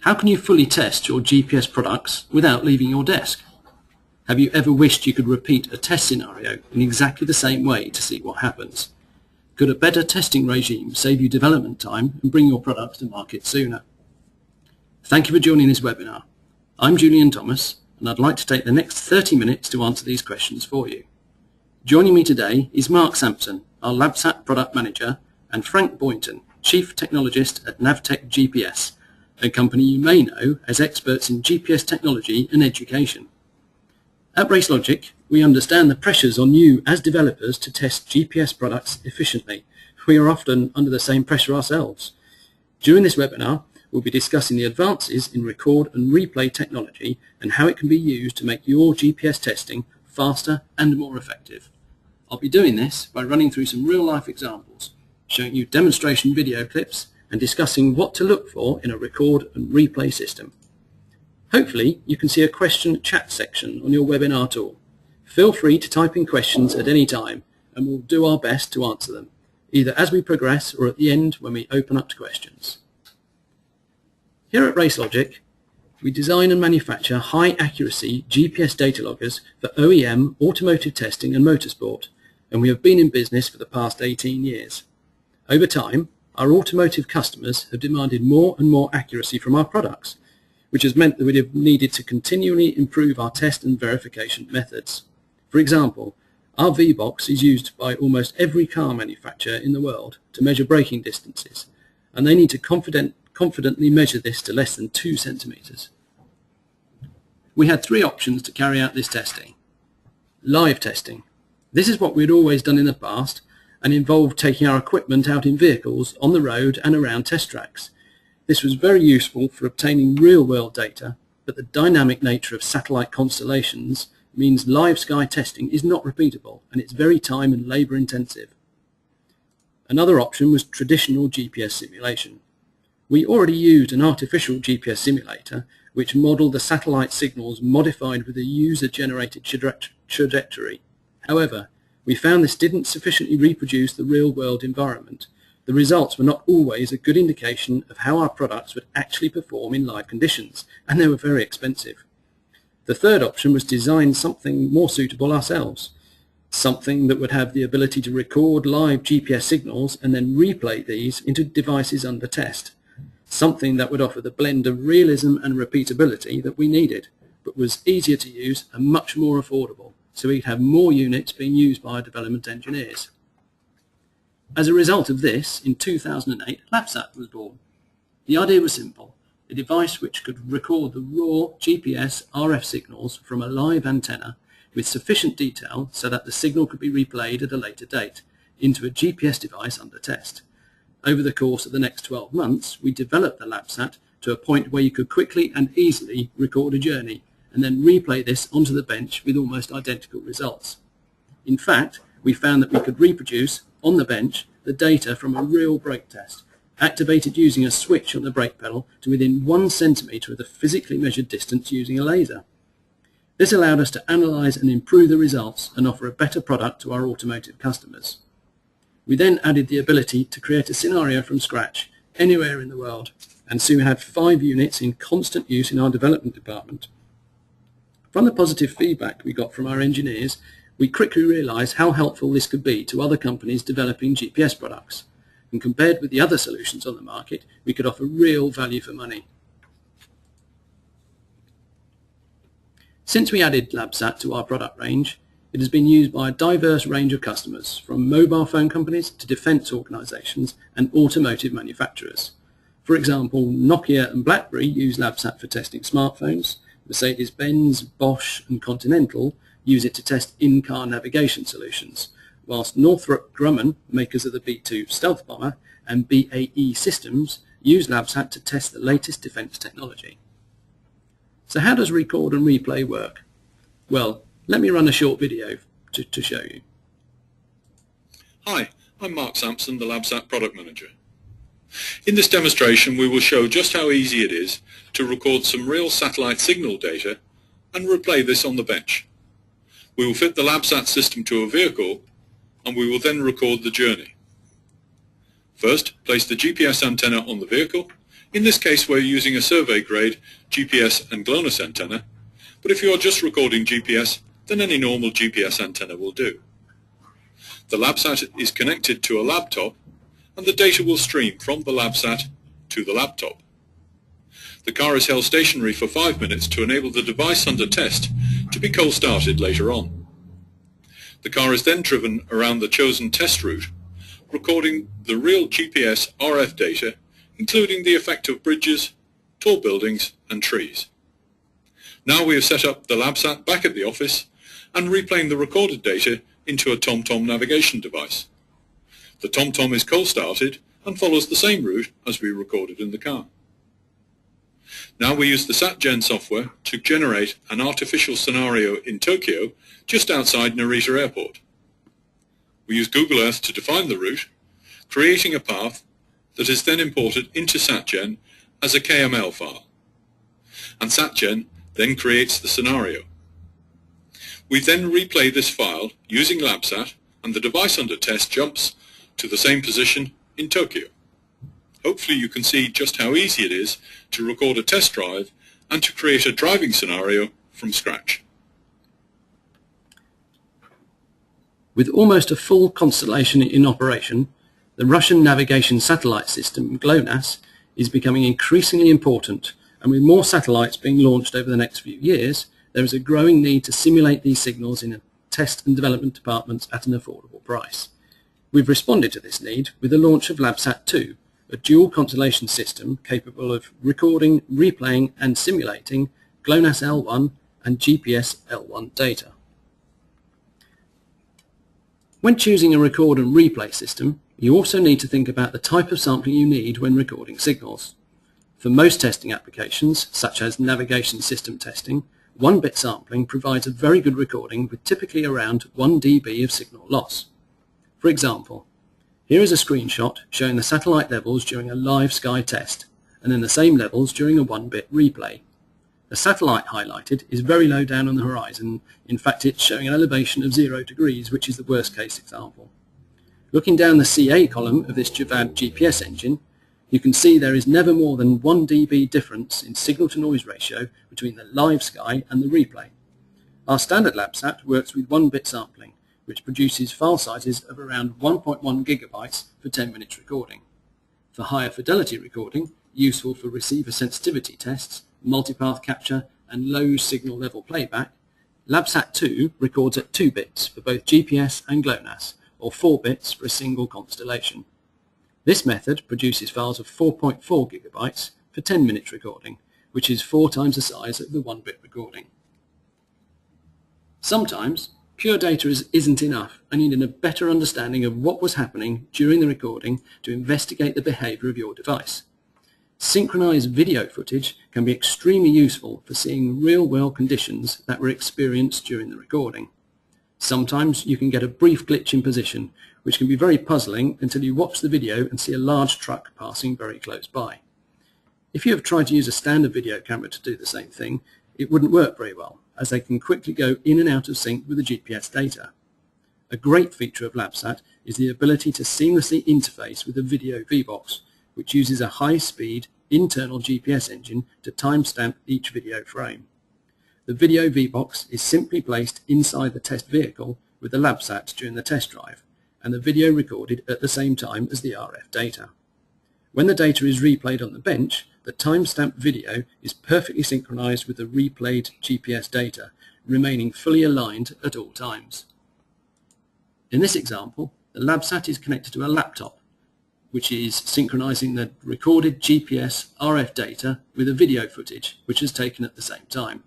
How can you fully test your GPS products without leaving your desk? Have you ever wished you could repeat a test scenario in exactly the same way to see what happens? Could a better testing regime save you development time and bring your products to market sooner? Thank you for joining this webinar. I'm Julian Thomas, and I'd like to take the next 30 minutes to answer these questions for you. Joining me today is Mark Sampson, our LabSat Product Manager, and Frank Boynton, Chief Technologist at Navtech GPS, a company you may know as experts in GPS technology and education. At RaceLogic, we understand the pressures on you as developers to test GPS products efficiently. We are often under the same pressure ourselves. During this webinar, we'll be discussing the advances in record and replay technology and how it can be used to make your GPS testing faster and more effective. I'll be doing this by running through some real-life examples, showing you demonstration video clips and discussing what to look for in a record and replay system. Hopefully, you can see a question chat section on your webinar tool. Feel free to type in questions at any time, and we'll do our best to answer them, either as we progress or at the end when we open up to questions. Here at RaceLogic, we design and manufacture high-accuracy GPS data loggers for OEM, automotive testing and motorsport, and we have been in business for the past 18 years. Over time, our automotive customers have demanded more and more accuracy from our products, which has meant that we have needed to continually improve our test and verification methods. For example, our VBOX is used by almost every car manufacturer in the world to measure braking distances, and they need to confidently measure this to less than 2 centimeters. We had 3 options to carry out this testing. Live testing. This is what we'd always done in the past and involved taking our equipment out in vehicles on the road and around test tracks. This was very useful for obtaining real-world data, but the dynamic nature of satellite constellations means live sky testing is not repeatable, and it's very time and labor intensive. Another option was traditional GPS simulation. We already used an artificial GPS simulator which modeled the satellite signals modified with a user-generated trajectory. However, we found this didn't sufficiently reproduce the real-world environment. The results were not always a good indication of how our products would actually perform in live conditions, and they were very expensive. The third option was design something more suitable ourselves, something that would have the ability to record live GPS signals and then replay these into devices under test, something that would offer the blend of realism and repeatability that we needed, but was easier to use and much more affordable, so we'd have more units being used by our development engineers. As a result of this, in 2008, LabSat was born. The idea was simple: a device which could record the raw GPS RF signals from a live antenna with sufficient detail so that the signal could be replayed at a later date into a GPS device under test. Over the course of the next 12 months, we developed the LabSat to a point where you could quickly and easily record a journey and then replay this onto the bench with almost identical results. In fact, we found that we could reproduce, on the bench, the data from a real brake test, activated using a switch on the brake pedal to within 1 centimeter of the physically measured distance using a laser. This allowed us to analyze and improve the results and offer a better product to our automotive customers. We then added the ability to create a scenario from scratch, anywhere in the world, and soon had 5 units in constant use in our development department. From the positive feedback we got from our engineers, we quickly realized how helpful this could be to other companies developing GPS products. And compared with the other solutions on the market, we could offer real value for money. Since we added LabSat to our product range, it has been used by a diverse range of customers, from mobile phone companies to defense organizations and automotive manufacturers. For example, Nokia and BlackBerry use LabSat for testing smartphones. Mercedes-Benz, Bosch and Continental use it to test in-car navigation solutions, whilst Northrop Grumman, makers of the B-2 stealth bomber, and BAE Systems use LabSat to test the latest defense technology. So how does record and replay work? Well, let me run a short video to show you. Hi, I'm Mark Sampson, the LabSat Product Manager. In this demonstration, we will show just how easy it is to record some real satellite signal data and replay this on the bench. We will fit the LabSat system to a vehicle, and we will then record the journey. First, place the GPS antenna on the vehicle In this case we're using a survey grade GPS and Glonass antenna, but if you're just recording GPS, then any normal GPS antenna will do. The LabSat is connected to a laptop, and the data will stream from the LabSat to the laptop. The car is held stationary for 5 minutes to enable the device under test to be cold started later on. The car is then driven around the chosen test route, recording the real GPS RF data, including the effect of bridges, tall buildings and trees. Now we have set up the LabSat back at the office and replaying the recorded data into a TomTom navigation device. The TomTom is cold started and follows the same route as we recorded in the car. Now we use the SatGen software to generate an artificial scenario in Tokyo just outside Narita Airport. We use Google Earth to define the route, creating a path that is then imported into SatGen as a KML file. And SatGen then creates the scenario. We then replay this file using LabSat, and the device under test jumps to the same position in Tokyo. Hopefully you can see just how easy it is to record a test drive and to create a driving scenario from scratch. With almost a full constellation in operation, the Russian navigation satellite system GLONASS is becoming increasingly important, and with more satellites being launched over the next few years, there is a growing need to simulate these signals in test and development departments at an affordable price. We've responded to this need with the launch of LabSat 2, a dual constellation system capable of recording, replaying and simulating GLONASS L1 and GPS L1 data. When choosing a record and replay system, you also need to think about the type of sampling you need when recording signals. For most testing applications, such as navigation system testing, 1-bit sampling provides a very good recording with typically around 1 dB of signal loss. For example, here is a screenshot showing the satellite levels during a live sky test, and then the same levels during a 1-bit replay. The satellite highlighted is very low down on the horizon. In fact, it's showing an elevation of 0 degrees, which is the worst case example. Looking down the CA column of this Javad GPS engine, you can see there is never more than 1 dB difference in signal-to-noise ratio between the live sky and the replay. Our standard LabSat works with 1-bit sampling, which produces file sizes of around 1.1 gigabytes for 10 minutes recording. For higher fidelity recording, useful for receiver sensitivity tests, multipath capture and low signal level playback, LabSat 2 records at 2 bits for both GPS and GLONASS, or 4 bits for a single constellation. This method produces files of 4.4 gigabytes for 10 minutes recording, which is 4 times the size of the 1-bit recording. Sometimes, pure data isn't enough, and you need a better understanding of what was happening during the recording to investigate the behavior of your device. Synchronized video footage can be extremely useful for seeing real-world conditions that were experienced during the recording. Sometimes you can get a brief glitch in position, which can be very puzzling until you watch the video and see a large truck passing very close by. If you have tried to use a standard video camera to do the same thing, it wouldn't work very well, as they can quickly go in and out of sync with the GPS data. A great feature of LabSat is the ability to seamlessly interface with the video VBOX, which uses a high-speed internal GPS engine to timestamp each video frame. The video VBOX is simply placed inside the test vehicle with the LabSat during the test drive, and the video recorded at the same time as the RF data. When the data is replayed on the bench, the timestamped video is perfectly synchronized with the replayed GPS data, remaining fully aligned at all times. In this example, the LabSat is connected to a laptop, which is synchronizing the recorded GPS RF data with the video footage, which is taken at the same time.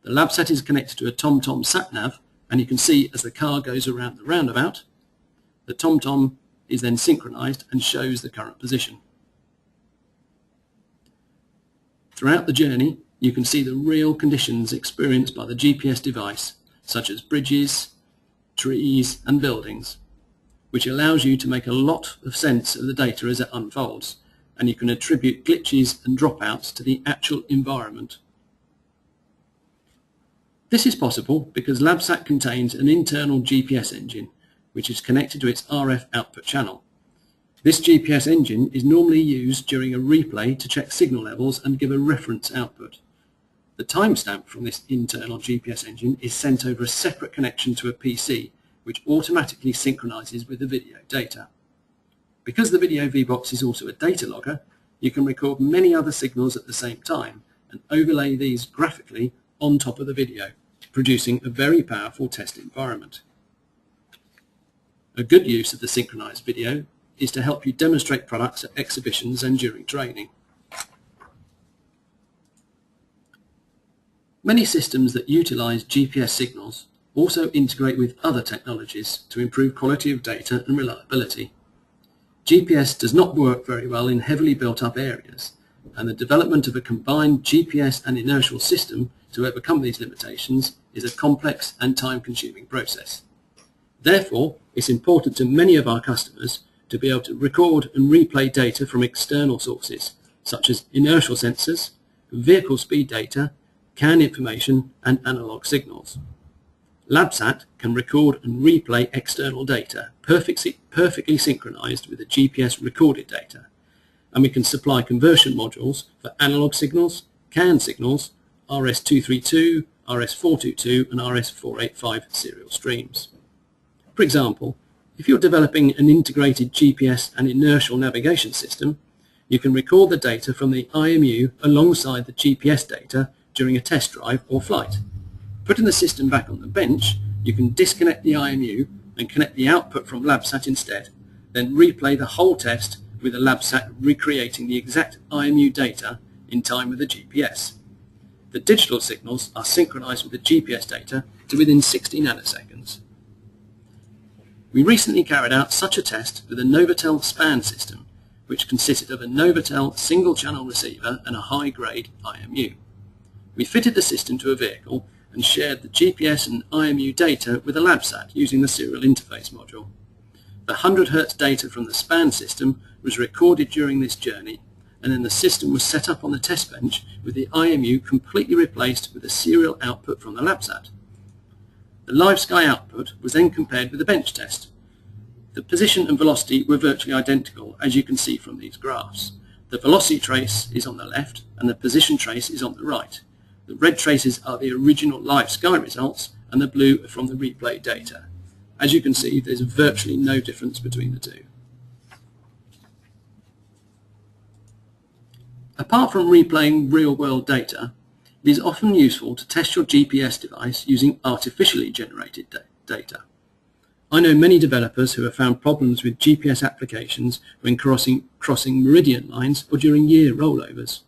The LabSat is connected to a TomTom SatNav, and you can see as the car goes around the roundabout, the TomTom is then synchronized and shows the current position. Throughout the journey, you can see the real conditions experienced by the GPS device, such as bridges, trees and buildings, which allows you to make a lot of sense of the data as it unfolds, and you can attribute glitches and dropouts to the actual environment. This is possible because LabSat contains an internal GPS engine, which is connected to its RF output channel. This GPS engine is normally used during a replay to check signal levels and give a reference output. The timestamp from this internal GPS engine is sent over a separate connection to a PC, which automatically synchronizes with the video data. Because the video VBOX is also a data logger, you can record many other signals at the same time and overlay these graphically on top of the video, producing a very powerful test environment. A good use of the synchronized video is to help you demonstrate products at exhibitions and during training. Many systems that utilize GPS signals also integrate with other technologies to improve quality of data and reliability. GPS does not work very well in heavily built-up areas, and the development of a combined GPS and inertial system to overcome these limitations is a complex and time-consuming process. Therefore, it's important to many of our customers to be able to record and replay data from external sources, such as inertial sensors, vehicle speed data, CAN information, and analog signals. LabSat can record and replay external data perfectly synchronized with the GPS recorded data, and we can supply conversion modules for analog signals, CAN signals, RS-232, RS-422, and RS-485 serial streams. For example, if you're developing an integrated GPS and inertial navigation system, you can record the data from the IMU alongside the GPS data during a test drive or flight. Putting the system back on the bench, you can disconnect the IMU and connect the output from LabSat instead, then replay the whole test with the LabSat recreating the exact IMU data in time with the GPS. The digital signals are synchronized with the GPS data to within 60 nanoseconds. We recently carried out such a test with a Novatel SPAN system, which consisted of a Novatel single-channel receiver and a high-grade IMU. We fitted the system to a vehicle and shared the GPS and IMU data with a LabSat using the serial interface module. The 100 Hz data from the SPAN system was recorded during this journey, and then the system was set up on the test bench with the IMU completely replaced with a serial output from the LabSat. The live sky output was then compared with the bench test. The position and velocity were virtually identical, as you can see from these graphs. The velocity trace is on the left and the position trace is on the right. The red traces are the original live sky results and the blue are from the replay data. As you can see, there's virtually no difference between the two. Apart from replaying real-world data, it is often useful to test your GPS device using artificially generated data. I know many developers who have found problems with GPS applications when crossing meridian lines or during year rollovers.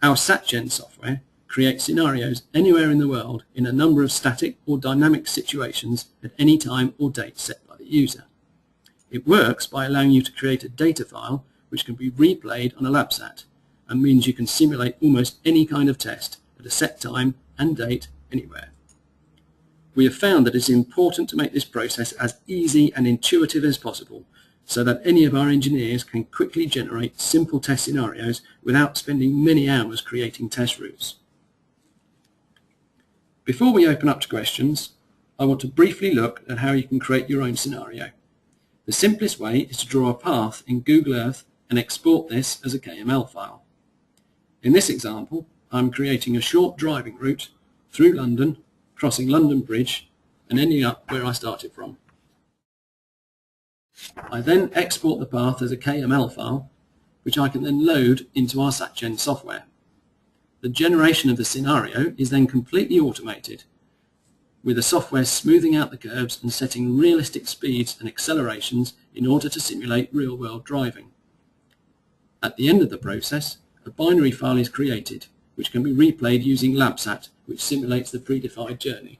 Our SatGen software creates scenarios anywhere in the world in a number of static or dynamic situations at any time or date set by the user. It works by allowing you to create a data file which can be replayed on a LabSat, and means you can simulate almost any kind of test at a set time and date anywhere. We have found that it is important to make this process as easy and intuitive as possible so that any of our engineers can quickly generate simple test scenarios without spending many hours creating test routes. Before we open up to questions, I want to briefly look at how you can create your own scenario. The simplest way is to draw a path in Google Earth and export this as a KML file. In this example, I'm creating a short driving route through London, crossing London Bridge and ending up where I started from. I then export the path as a KML file, which I can then load into our SatGen software. The generation of the scenario is then completely automated, with the software smoothing out the curves and setting realistic speeds and accelerations in order to simulate real-world driving. At the end of the process, a binary file is created, which can be replayed using LabSat, which simulates the predefined journey.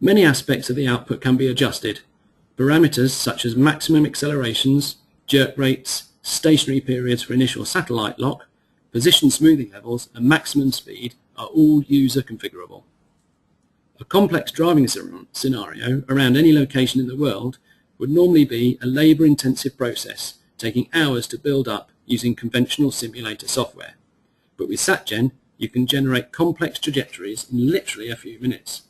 Many aspects of the output can be adjusted. Parameters such as maximum accelerations, jerk rates, stationary periods for initial satellite lock, position smoothing levels, and maximum speed are all user configurable. A complex driving scenario around any location in the world would normally be a labour-intensive process, taking hours to build up using conventional simulator software. But with SatGen, you can generate complex trajectories in literally a few minutes.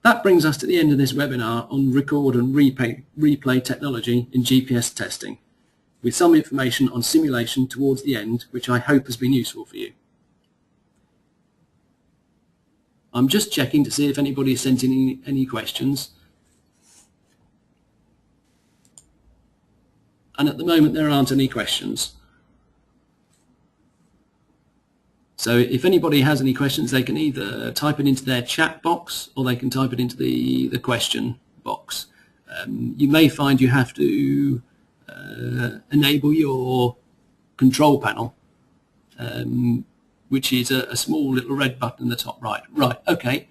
That brings us to the end of this webinar on record and replay technology in GPS testing, with some information on simulation towards the end, which I hope has been useful for you. I'm just checking to see if anybody has sent in any questions. And at the moment there aren't any questions. So if anybody has any questions, they can either type it into their chat box or they can type it into the question box. You may find you have to enable your control panel, which is a small little red button in the top right. Right, okay.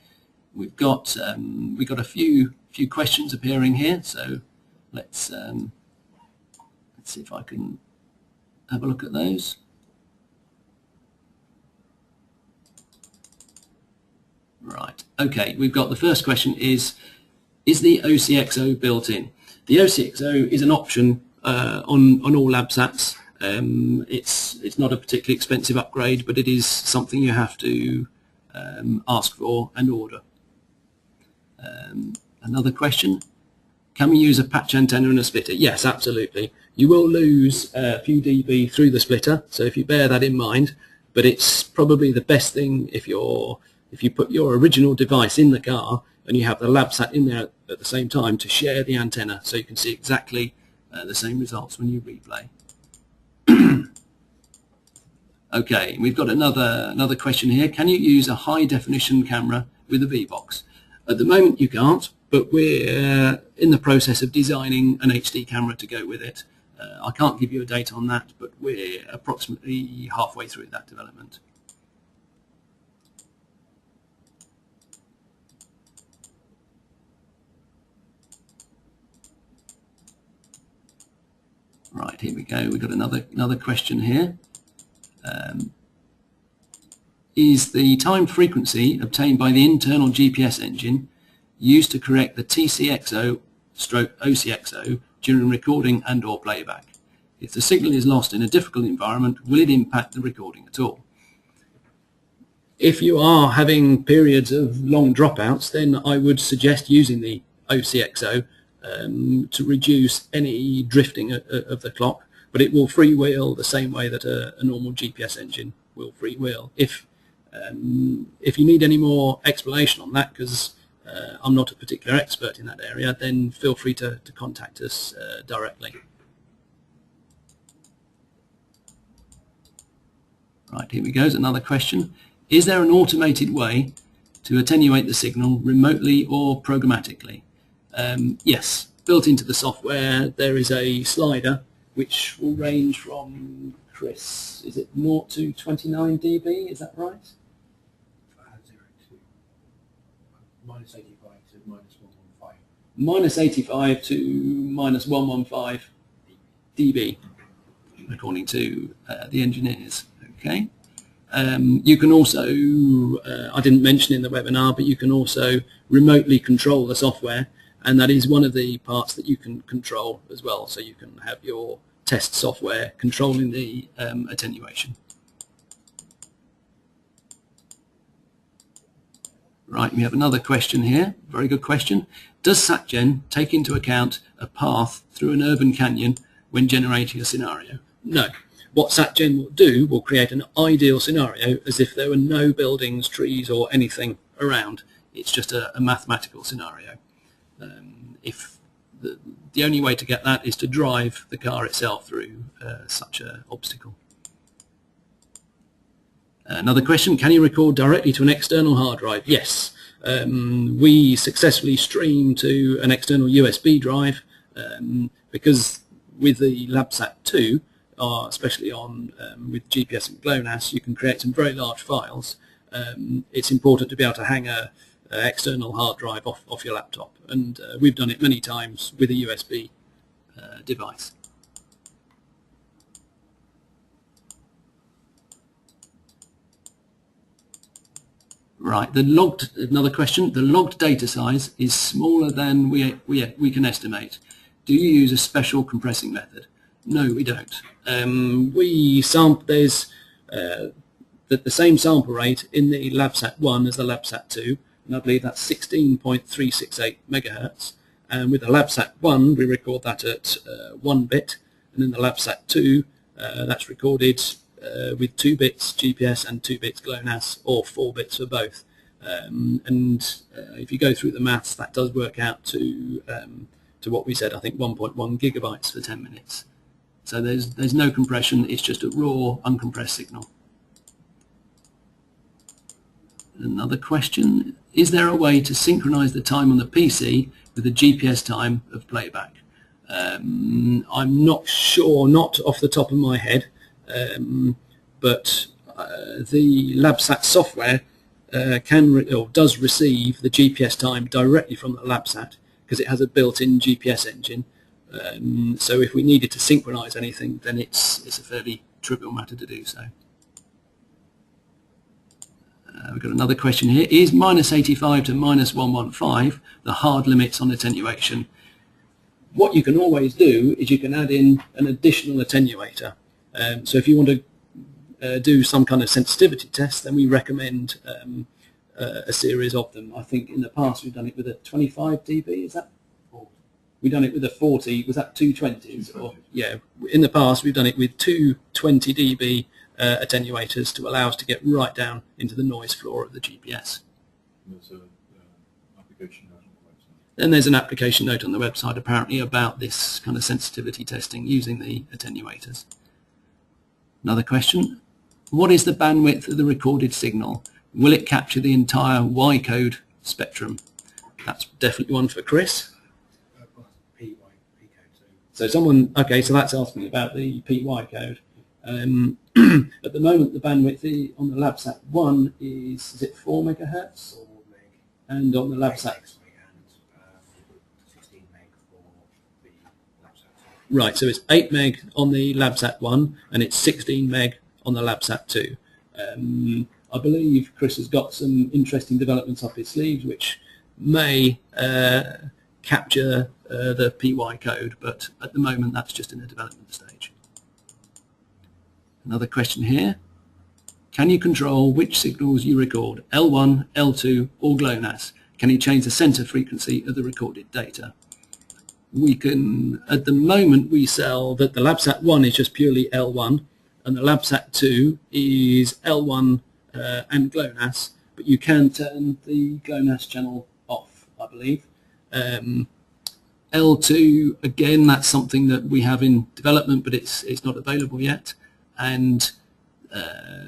We've got a few questions appearing here, so let's see if I can have a look at those. Right, okay, we've got the first question is the OCXO built in? The OCXO is an option on all LabSats. It's not a particularly expensive upgrade, but it is something you have to ask for and order. Another question, can we use a patch antenna and a splitter? Yes, absolutely. You will lose a few dB through the splitter, so if you bear that in mind, but it's probably the best thing if you put your original device in the car and you have the LabSat in there at the same time to share the antenna so you can see exactly the same results when you replay. Okay, we've got another question here. Can you use a high definition camera with a VBOX? At the moment you can't, but we're in the process of designing an HD camera to go with it. I can't give you a date on that, but we're approximately halfway through that development. Right, here we go. We've got another question here. Is the time frequency obtained by the internal GPS engine used to correct the TCXO/OCXO during recording and or playback? If the signal is lost in a difficult environment, will it impact the recording at all? If you are having periods of long dropouts, then I would suggest using the OCXO to reduce any drifting of the clock, but it will freewheel the same way that a normal GPS engine will freewheel. If you need any more explanation on that, because I'm not a particular expert in that area, then feel free to contact us directly. Right, here we go. Another question. Is there an automated way to attenuate the signal remotely or programmatically? Yes, built into the software there is a slider which will range from, Chris, is it 0 to 29 dB, is that right? 0 to -85 to -115. -85 to -115 dB, according to the engineers. Okay. You can also, I didn't mention in the webinar, but you can also remotely control the software, and that is one of the parts that you can control as well. So you can have your test software controlling the attenuation. Right, we have another question here. Very good question. Does SatGen take into account a path through an urban canyon when generating a scenario? No. What SatGen will do will create an ideal scenario as if there were no buildings, trees or anything around. It's just a mathematical scenario. If the only way to get that is to drive the car itself through such an obstacle. Another question, can you record directly to an external hard drive? Yes. We successfully stream to an external USB drive because with the LabSat 2, especially on with GPS and Glonass, you can create some very large files. It's important to be able to hang a external hard drive off your laptop, and we've done it many times with a USB device. Right, another question, the logged data size is smaller than we can estimate. Do you use a special compressing method? No, we don't. There's the same sample rate in the LabSat 1 as the LabSat 2, and I believe that's 16.368 megahertz. And with the LabSat 1, we record that at 1 bit, and in the LabSat 2, that's recorded with 2 bits GPS and 2 bits GLONASS, or 4 bits for both. If you go through the maths, that does work out to what we said, I think 1.1 gigabytes for 10 minutes. So there's no compression, it's just a raw, uncompressed signal. Another question, is there a way to synchronize the time on the PC with the GPS time of playback? I'm not sure, not off the top of my head, but the LabSat software does receive the GPS time directly from the LabSat, because it has a built-in GPS engine. So if we needed to synchronize anything, then it's a fairly trivial matter to do so. We've got another question here. Is -85 to -115 the hard limits on attenuation? What you can always do is you can add in an additional attenuator. So if you want to do some kind of sensitivity test, then we recommend a series of them. I think in the past we've done it with a 25 dB, is that? We've done it with a 40, was that 220s? Or, yeah, in the past we've done it with 220 dB attenuators to allow us to get right down into the noise floor of the GPS. There's an application note on the website. Then there's an application note on the website apparently about this kind of sensitivity testing using the attenuators. Another question, what is the bandwidth of the recorded signal? Will it capture the entire Y code spectrum? That's definitely one for Chris. So someone, okay, so that's asking about the PY code. At the moment, the bandwidth on the LabSat 1 is it 4 megahertz? 4 meg. And on the LabSat... 16 meg for the LabSat 2. Right, so it's 8 meg on the LabSat 1, and it's 16 meg on the LabSat 2. I believe Chris has got some interesting developments up his sleeves, which may capture the PY code, but at the moment that's just in a development stage. Another question here. Can you control which signals you record, L1, L2 or GLONASS? Can you change the center frequency of the recorded data? We can, at the moment we sell that the LabSat 1 is just purely L1 and the LabSat 2 is L1 and GLONASS, but you can turn the GLONASS channel off, I believe. L2, again, that's something that we have in development, but it's not available yet. And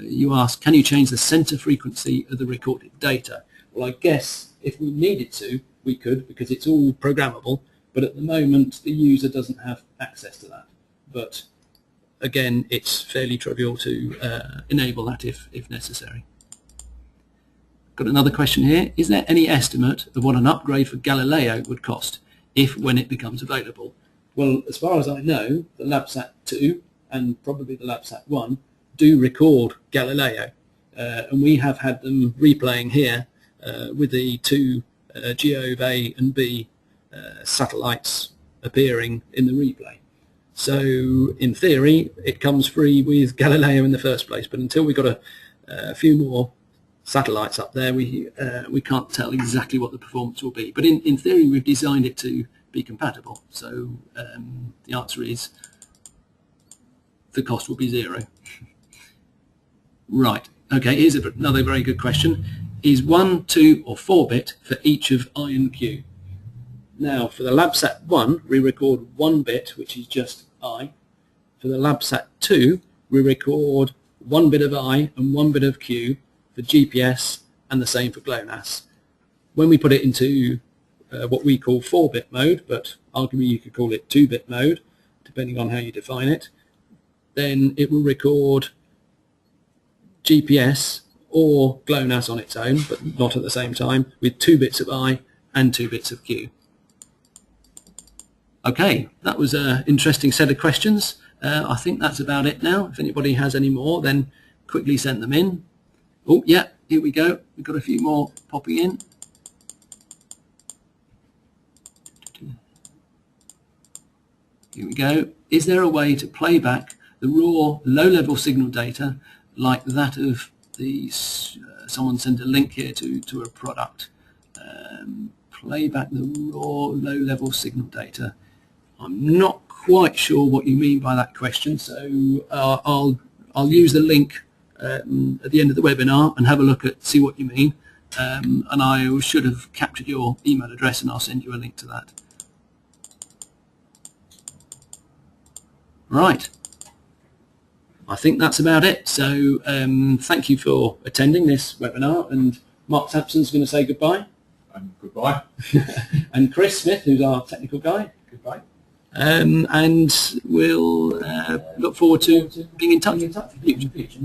you ask, can you change the center frequency of the recorded data? Well, I guess if we needed to, we could, because it's all programmable, but at the moment the user doesn't have access to that. But again, it's fairly trivial to enable that if necessary. Got another question here. Is there any estimate of what an upgrade for Galileo would cost when it becomes available? Well, as far as I know, the LabSat 2 and probably the LabSat 1 do record Galileo, and we have had them replaying here with the two GEO A and B satellites appearing in the replay. So in theory it comes free with Galileo in the first place, but until we've got a few more satellites up there, we can't tell exactly what the performance will be. But in theory we've designed it to be compatible, so the answer is the cost will be 0. Right, okay, here's another very good question. Is 1, 2 or 4 bit for each of I and Q? Now for the LabSat 1 we record 1 bit, which is just I. For the LabSat 2 we record 1 bit of I and 1 bit of Q for GPS, and the same for GLONASS. When we put it into what we call 4-bit mode, but arguably you could call it 2-bit mode, depending on how you define it, then it will record GPS or GLONASS on its own, but not at the same time, with 2 bits of I and 2 bits of Q. Okay, that was an interesting set of questions. I think that's about it now. If anybody has any more, then quickly send them in. Oh, yeah, here we go. We've got a few more popping in. Here we go. Is there a way to play back the raw low-level signal data like that of the, someone sent a link here to a product. Play back the raw low-level signal data. I'm not quite sure what you mean by that question, so I'll use the link at the end of the webinar and have a look at see what you mean. And I should have captured your email address, and I'll send you a link to that. Right. I think that's about it. So thank you for attending this webinar, and Mark Sampson's going to say goodbye. And goodbye. And Chris Smith, who's our technical guy. Goodbye. And we'll look forward to being in touch in the future.